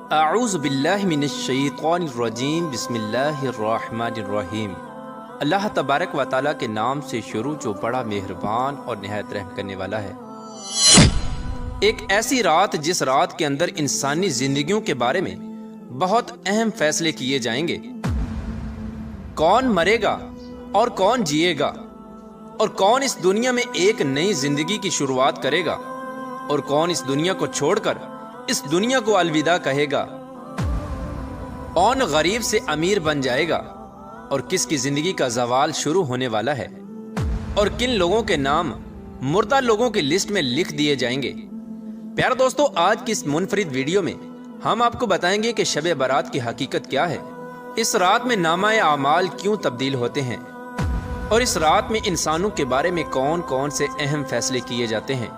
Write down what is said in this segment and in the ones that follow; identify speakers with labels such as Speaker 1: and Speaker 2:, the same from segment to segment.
Speaker 1: اعوذ باللہ من الشیطان الرجیم بسم اللہ الرحمن الرحیم۔ اللہ تبارک و تعالیٰ کے نام سے شروع جو بڑا مہربان اور نہایت رحم کرنے والا ہے۔ ایک ایسی رات جس رات کے اندر انسانی زندگیوں کے بارے میں بہت اہم فیصلے کیے جائیں گے۔ کون مرے گا اور کون جیے گا، اور کون اس دنیا میں ایک نئی زندگی کی شروعات کرے گا، اور کون اس دنیا کو چھوڑ کر اس دنیا کو الوداع کہے گا۔ کون غریب سے امیر بن جائے گا، اور کس کی زندگی کا زوال شروع ہونے والا ہے، اور کن لوگوں کے نام مردہ لوگوں کی لسٹ میں لکھ دیے جائیں گے۔ پیارے دوستو، آج کی اس منفرد ویڈیو میں ہم آپ کو بتائیں گے کہ شب برات کی حقیقت کیا ہے، اس رات میں نامہ اعمال کیوں تبدیل ہوتے ہیں، اور اس رات میں انسانوں کے بارے میں کون کون سے اہم فیصلے کیے جاتے ہیں،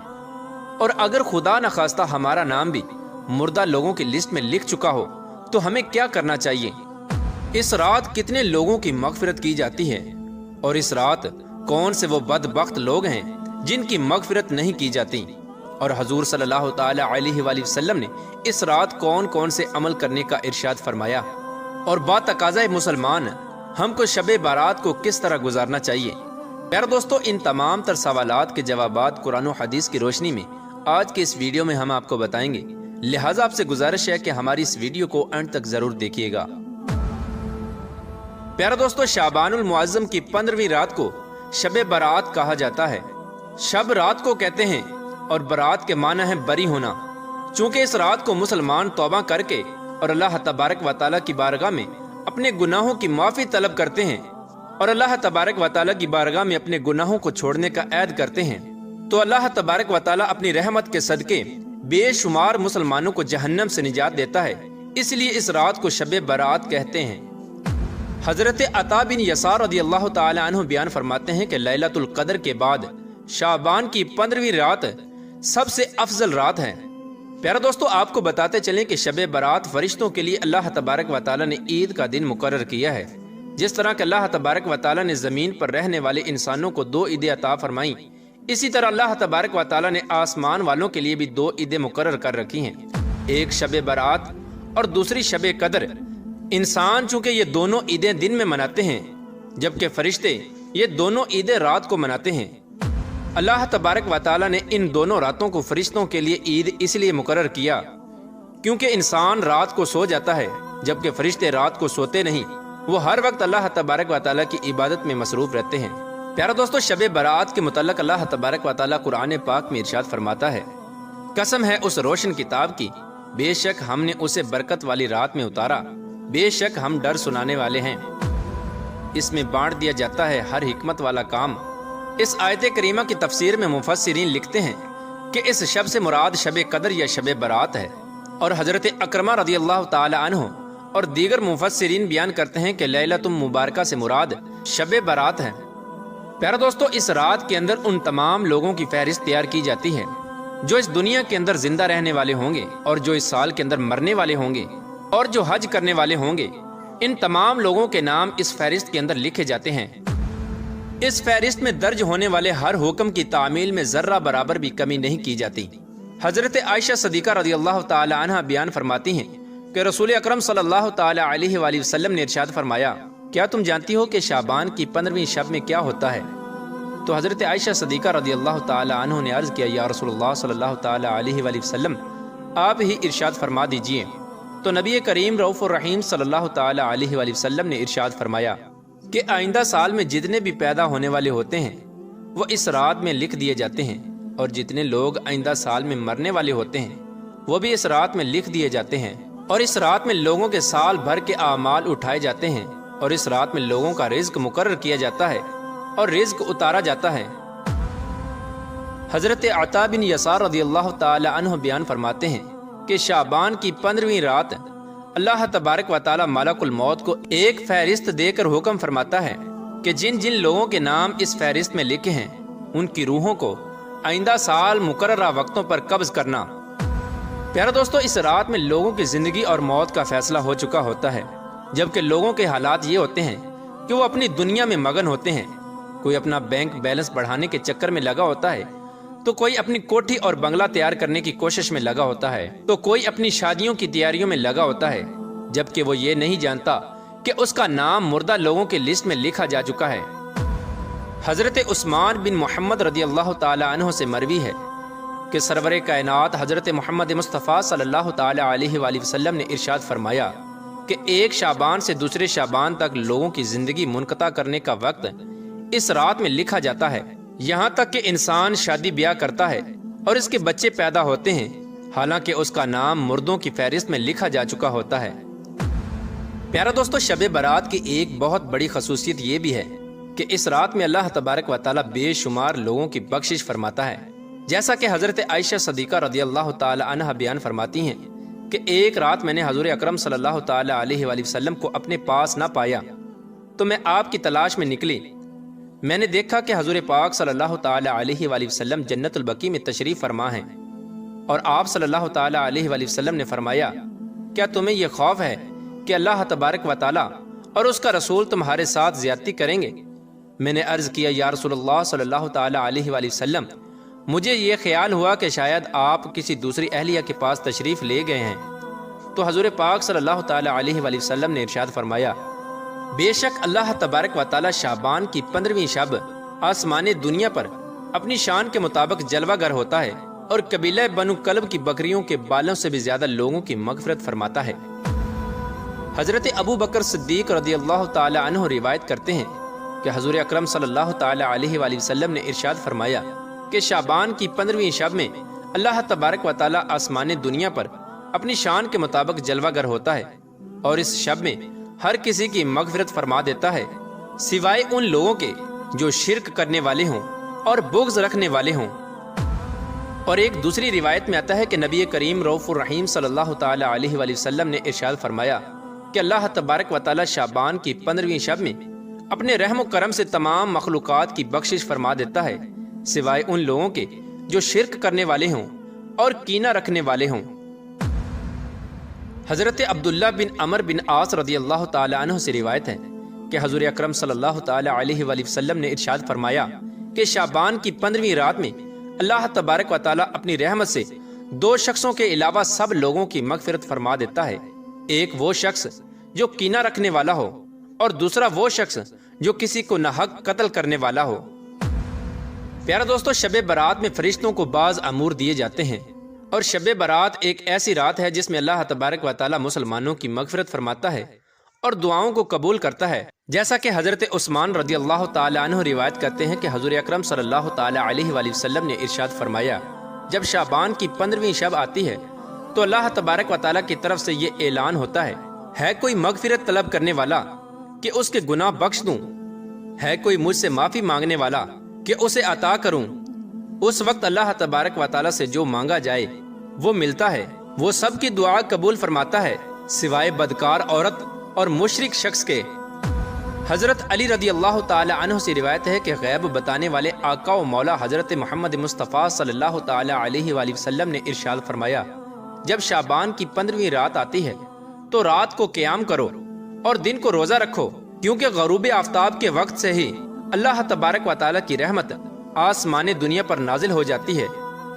Speaker 1: اور اگر خدا نخواستہ ہمارا نام بھی مردہ لوگوں کی لسٹ میں لکھ چکا ہو تو ہمیں کیا کرنا چاہیے۔ اس رات کتنے لوگوں کی مغفرت کی جاتی ہے، اور اس رات کون سے وہ بدبخت لوگ ہیں جن کی مغفرت نہیں کی جاتی، اور حضور صلی اللہ تعالی علیہ وآلہ وسلم نے اس رات کون کون سے عمل کرنے کا ارشاد فرمایا، اور با تقاضۂ مسلمان ہم کو شب بارات کو کس طرح گزارنا چاہیے۔ پیارے دوستو، ان تمام تر سوالات کے جوابات قرآن و حدیث کی روشنی میں آج کے اس ویڈیو میں ہم آپ کو بتائیں گے، لہٰذا آپ سے گزارش ہے کہ ہماری اس ویڈیو کو اینڈ تک ضرور دیکھیے گا۔ پیارے دوستو، شعبان المعظم کی 15ویں رات کو شب برات کہا جاتا ہے۔ شب رات کو کہتے ہیں، اور برات کے معنی ہے بری ہونا، چونکہ اس رات کو مسلمان توبہ کر کے اور اللہ تبارک و تعالیٰ کی بارگاہ میں اپنے گناہوں کی معافی طلب کرتے ہیں، اور اللہ تبارک و تعالیٰ کی بارگاہ میں اپنے گناہوں کو چھوڑنے کا عہد کرتے ہیں، تو اللہ تبارک و تعالیٰ اپنی رحمت کے صدقے بے شمار مسلمانوں کو جہنم سے نجات دیتا ہے، اس لیے اس رات کو شب برات کہتے ہیں۔ حضرت عطا بن یسار رضی اللہ تعالی عنہ بیان فرماتے ہیں کہ لیلۃ القدر کے بعد شعبان کی 15ویں رات سب سے افضل رات ہے۔ پیارے دوستو، آپ کو بتاتے چلیں کہ شب برات فرشتوں کے لیے اللہ تبارک و تعالیٰ نے عید کا دن مقرر کیا ہے۔ جس طرح کہ اللہ تبارک و تعالیٰ نے زمین پر رہنے والے انسانوں کو 2 عیدیں عطا فرمائیں، اسی طرح اللہ تبارک و تعالیٰ نے آسمان والوں کے لیے بھی 2 عیدیں مقرر کر رکھی ہیں، ایک شب برات اور دوسری شب قدر۔ انسان چونکہ یہ دونوں عیدیں دن میں مناتے ہیں، جبکہ فرشتے یہ دونوں عیدیں رات کو مناتے ہیں۔ اللہ تبارک و تعالیٰ نے ان دونوں راتوں کو فرشتوں کے لیے عید اس لیے مقرر کیا کیونکہ انسان رات کو سو جاتا ہے، جبکہ فرشتے رات کو سوتے نہیں، وہ ہر وقت اللہ تبارک و تعالیٰ کی عبادت میں مصروف رہتے ہیں۔ پیارے دوستو، شب برات کے متعلق اللہ تبارک و تعالیٰ قرآن پاک میں ارشاد فرماتا ہے، قسم ہے اس روشن کتاب کی، بے شک ہم نے اسے برکت والی رات میں اتارا، بے شک ہم ڈر سنانے والے ہیں۔ اس میں بانٹ دیا جاتا ہے ہر حکمت والا کام۔ اس آیت کریمہ کی تفسیر میں مفسرین لکھتے ہیں کہ اس شب سے مراد شب قدر یا شب برات ہے، اور حضرت اکرمہ رضی اللہ تعالی عنہ اور دیگر مفسرین بیان کرتے ہیں کہ لیلۃ مبارکہ سے مراد شب برات ہے۔ پیارے دوستو، اس رات کے اندر ان تمام لوگوں کی فہرست تیار کی جاتی ہے جو اس دنیا کے اندر زندہ رہنے والے ہوں گے، اور جو اس سال کے اندر مرنے والے ہوں گے، اور جو حج کرنے والے ہوں گے۔ ان تمام لوگوں کے نام اس فہرست کے اندر لکھے جاتے ہیں۔ اس فہرست میں درج ہونے والے ہر حکم کی تعمیل میں ذرہ برابر بھی کمی نہیں کی جاتی۔ حضرت عائشہ صدیقہ رضی اللہ تعالی عنہ بیان فرماتی ہیں کہ رسول اکرم صلی اللہ تعالی علیہ وآلہ وسلم نے ارشاد فرمایا، کیا تم جانتی ہو کہ شعبان کی 15ویں شب میں کیا ہوتا ہے؟ تو حضرت عائشہ صدیقہ رضی اللہ تعالی عنہ نے عرض کیا، یا رسول اللہ صلی اللہ تعالی علیہ وآلہ وسلم، آپ ہی ارشاد فرما دیجئے۔ تو نبی کریم رؤوف الرحیم صلی اللہ تعالی علیہ وآلہ وسلم نے ارشاد فرمایا کہ آئندہ سال میں جتنے بھی پیدا ہونے والے ہوتے ہیں وہ اس رات میں لکھ دیے جاتے ہیں، اور جتنے لوگ آئندہ سال میں مرنے والے ہوتے ہیں وہ بھی اس رات میں لکھ دیے جاتے ہیں، اور اس رات میں لوگوں کے سال بھر کے اعمال اٹھائے جاتے ہیں، اور اس رات میں لوگوں کا رزق مقرر کیا جاتا ہے اور رزق اتارا جاتا ہے۔ حضرت عطا بن یسار رضی اللہ تعالی عنہ بیان فرماتے ہیں کہ شعبان کی 15ویں رات اللہ تبارک و تعالی ملک الموت کو ایک فہرست دے کر حکم فرماتا ہے کہ جن جن لوگوں کے نام اس فہرست میں لکھے ہیں ان کی روحوں کو آئندہ سال مقررہ وقتوں پر قبض کرنا۔ پیارے دوستو، اس رات میں لوگوں کی زندگی اور موت کا فیصلہ ہو چکا ہوتا ہے، جبکہ لوگوں کے حالات یہ ہوتے ہیں کہ وہ اپنی دنیا میں مگن ہوتے ہیں۔ کوئی اپنا بینک بیلنس بڑھانے کے چکر میں لگا ہوتا ہے، تو کوئی اپنی کوٹھی اور بنگلہ تیار کرنے کی کوشش میں لگا ہوتا ہے، تو کوئی اپنی شادیوں کی تیاریوں میں لگا ہوتا ہے، جبکہ وہ یہ نہیں جانتا کہ اس کا نام مردہ لوگوں کی لسٹ میں لکھا جا چکا ہے۔ حضرت عثمان بن محمد رضی اللہ تعالی عنہ سے مروی ہے کہ سرور کائنات حضرت محمد مصطفیٰ صلی اللہ تعالی علیہ وآلہ وسلم نے ارشاد فرمایا کہ ایک شعبان سے دوسرے شعبان تک لوگوں کی زندگی منقطع کرنے کا وقت اس رات میں لکھا جاتا ہے، یہاں تک کہ انسان شادی بیاہ کرتا ہے اور اس کے بچے پیدا ہوتے ہیں، حالانکہ اس کا نام مردوں کی فہرست میں لکھا جا چکا ہوتا ہے۔ پیارا دوستو، شب برات کی ایک بہت بڑی خصوصیت یہ بھی ہے کہ اس رات میں اللہ تبارک و تعالی بے شمار لوگوں کی بخشش فرماتا ہے، جیسا کہ حضرت عائشہ صدیقہ رضی اللہ تعالی عنہ بیان فرماتی ہیں کہ ایک رات میں نے حضور اکرم صلی اللہ تعالی علیہ وآلہ وسلم کو اپنے پاس نہ پایا تو میں آپ کی تلاش میں نکلی۔ میں نے دیکھا کہ حضور پاک صلی اللہ تعالی علیہ وآلہ وسلم جنت البقیع میں تشریف فرما ہیں، اور آپ صلی اللہ تعالی علیہ وآلہ وسلم نے فرمایا، کیا تمہیں یہ خوف ہے کہ اللہ تبارک و تعالی اور اس کا رسول تمہارے ساتھ زیادتی کریں گے؟ میں نے عرض کیا، یا رسول اللہ صلی اللہ تعالی علیہ وآلہ وسلم، مجھے یہ خیال ہوا کہ شاید آپ کسی دوسری اہلیہ کے پاس تشریف لے گئے ہیں۔ تو حضور پاک صلی اللہ تعالی علیہ وآلہ وسلم نے ارشاد فرمایا، بے شک اللہ تبارک و تعالی شعبان کی 15ویں شب آسمان دنیا پر اپنی شان کے مطابق جلوہ گر ہوتا ہے اور قبیلہ بنو کلب کی بکریوں کے بالوں سے بھی زیادہ لوگوں کی مغفرت فرماتا ہے۔ حضرت ابو بکر صدیق رضی اللہ تعالی عنہ روایت کرتے ہیں کہ حضور اکرم صلی اللہ تعالی علیہ وآلہ وسلم نے ارشاد فرمایا کہ شعبان کی 15ویں شب میں اللہ تبارک و تعالی آسمان دنیا پر اپنی شان کے مطابق جلوہ گر ہوتا ہے اور اس شب میں ہر کسی کی مغفرت فرما دیتا ہے، سوائے ان لوگوں کے جو شرک کرنے والے ہوں اور بغض رکھنے والے ہوں۔ اور ایک دوسری روایت میں آتا ہے کہ نبی کریم رؤوف الرحیم صلی اللہ تعالی علیہ وآلہ وسلم نے ارشاد فرمایا کہ اللہ تبارک و تعالی شعبان کی 15ویں شب میں اپنے رحم و کرم سے تمام مخلوقات کی بخشش فرما دیتا ہے، سوائے ان لوگوں کے جو شرک کرنے والے ہوں اور کینہ رکھنے والے ہوں۔ حضرت عبداللہ بن عمر بن عاص رضی اللہ تعالی عنہ سے روایت ہے کہ حضور اکرم صلی اللہ تعالی علیہ وآلہ وسلم نے ارشاد فرمایا کہ شعبان کی 15ویں رات میں اللہ تبارک و تعالی اپنی رحمت سے 2 شخصوں کے علاوہ سب لوگوں کی مغفرت فرما دیتا ہے، ایک وہ شخص جو کینہ رکھنے والا ہو اور دوسرا وہ شخص جو کسی کو ناحق قتل کرنے والا ہو۔ پیارا دوستو، شب برات میں فرشتوں کو بعض امور دیے جاتے ہیں، اور شب برات ایک ایسی رات ہے جس میں اللہ تبارک و تعالی مسلمانوں کی مغفرت فرماتا ہے اور دعاؤں کو قبول کرتا ہے، جیسا کہ حضرت عثمان رضی اللہ تعالی عنہ روایت کرتے ہیں کہ حضور اکرم صلی اللہ تعالی علیہ وآلہ وسلم نے ارشاد فرمایا، جب شعبان کی 15ویں شب آتی ہے تو اللہ تبارک و تعالی کی طرف سے یہ اعلان ہوتا ہے کوئی مغفرت طلب کرنے والا کہ اس کے گناہ بخش دوں؟ ہے کوئی مجھ سے معافی مانگنے والا کہ اسے عطا کروں؟ اس وقت اللہ تبارک و تعالی سے جو مانگا جائے وہ ملتا ہے، وہ سب کی دعا قبول فرماتا ہے سوائے بدکار عورت اور مشرک شخص کے۔ حضرت علی رضی اللہ تعالی عنہ سے روایت ہے کہ غیب بتانے والے آقا و مولا حضرت محمد مصطفیٰ صلی اللہ تعالی علیہ وآلہ وسلم نے ارشاد فرمایا، جب شعبان کی 15ویں رات آتی ہے تو رات کو قیام کرو اور دن کو روزہ رکھو، کیونکہ غروب آفتاب کے وقت سے ہی اللہ تبارک و تعالی کی رحمت آسمان دنیا پر نازل ہو جاتی ہے،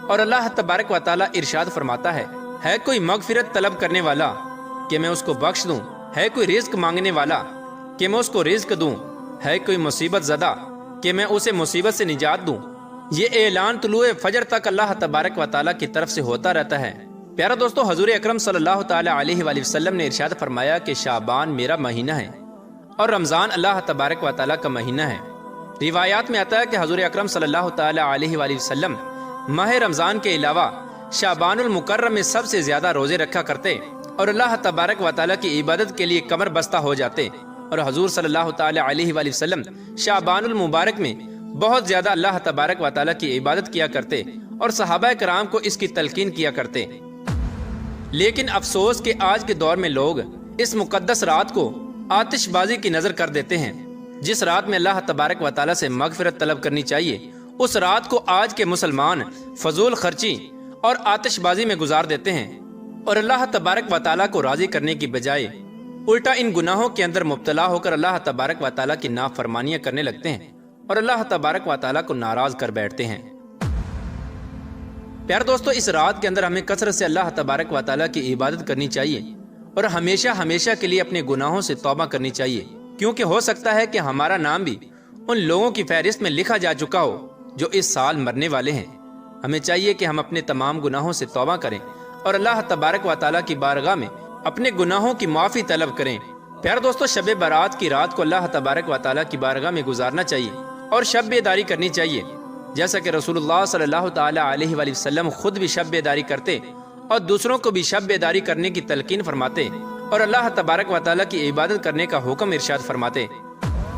Speaker 1: اور اللہ تبارک و تعالی ارشاد فرماتا ہے کوئی مغفرت طلب کرنے والا کہ میں اس کو بخش دوں؟ ہے کوئی رزق مانگنے والا کہ میں اس کو رزق دوں؟ ہے کوئی مصیبت زدہ کہ میں اسے مصیبت سے نجات دوں؟ یہ اعلان طلوع فجر تک اللہ تبارک و تعالی کی طرف سے ہوتا رہتا ہے۔ پیارا دوستو، حضور اکرم صلی اللہ تعالی علیہ وآلہ وسلم نے ارشاد فرمایا کہ شعبان میرا مہینہ ہے اور رمضان اللہ تبارک و تعالی کا مہینہ ہے۔ روایات میں آتا ہے کہ حضور اکرم صلی اللہ تعالی علیہ وآلہ وسلم ماہ رمضان کے علاوہ شعبان المکرم میں سب سے زیادہ روزے رکھا کرتے اور اللہ تبارک و تعالی کی عبادت کے لیے کمر بستہ ہو جاتے، اور حضور صلی اللہ تعالی علیہ وآلہ وسلم شعبان المبارک میں بہت زیادہ اللہ تبارک و تعالی کی عبادت کیا کرتے اور صحابہ کرام کو اس کی تلقین کیا کرتے۔ لیکن افسوس کہ آج کے دور میں لوگ اس مقدس رات کو آتش بازی کی نظر کر دیتے ہیں۔ جس رات میں اللہ تبارک و تعالی سے مغفرت طلب کرنی چاہیے، اس رات کو آج کے مسلمان فضول خرچی اور آتش بازی میں گزار دیتے ہیں، اور اللہ تبارک و تعالی کو راضی کرنے کی بجائے الٹا ان گناہوں کے اندر مبتلا ہو کر اللہ تبارک و تعالی کی نافرمانیاں کرنے لگتے ہیں اور اللہ تبارک و تعالی کو ناراض کر بیٹھتے ہیں۔ پیارے دوستو، اس رات کے اندر ہمیں کثرت سے اللہ تبارک و تعالیٰ کی عبادت کرنی چاہیے اور ہمیشہ ہمیشہ کے لیے اپنے گناہوں سے توبہ کرنی چاہیے، کیونکہ ہو سکتا ہے کہ ہمارا نام بھی ان لوگوں کی فہرست میں لکھا جا چکا ہو جو اس سال مرنے والے ہیں۔ ہمیں چاہیے کہ ہم اپنے تمام گناہوں سے توبہ کریں اور اللہ تبارک و تعالیٰ کی بارگاہ میں اپنے گناہوں کی معافی طلب کریں۔ پیارے دوستو، شب برات کی رات کو اللہ تبارک و تعالیٰ کی بارگاہ میں گزارنا چاہیے اور شب بیداری کرنی چاہیے، جیسا کہ رسول اللہ صلی اللہ تعالیٰ علیہ وآلہ وسلم خود بھی شب بیداری کرتے اور دوسروں کو بھی شب بیداری کرنے کی تلقین فرماتے اور اللہ تبارک و تعالیٰ کی عبادت کرنے کا حکم ارشاد فرماتے۔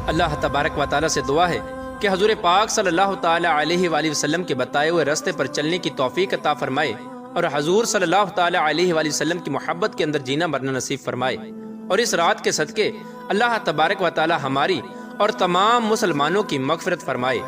Speaker 1: اللہ تبارک و تعالیٰ سے دعا ہے کہ حضور پاک صلی اللہ تعالیٰ علیہ وآلہ وسلم کے بتائے ہوئے راستے پر چلنے کی توفیق عطا فرمائے اور حضور صلی اللہ تعالیٰ علیہ وآلہ وسلم کی محبت کے اندر جینا مرنا نصیب فرمائے، اور اس رات کے صدقے اللہ تبارک و تعالیٰ ہماری اور تمام مسلمانوں کی مغفرت فرمائے۔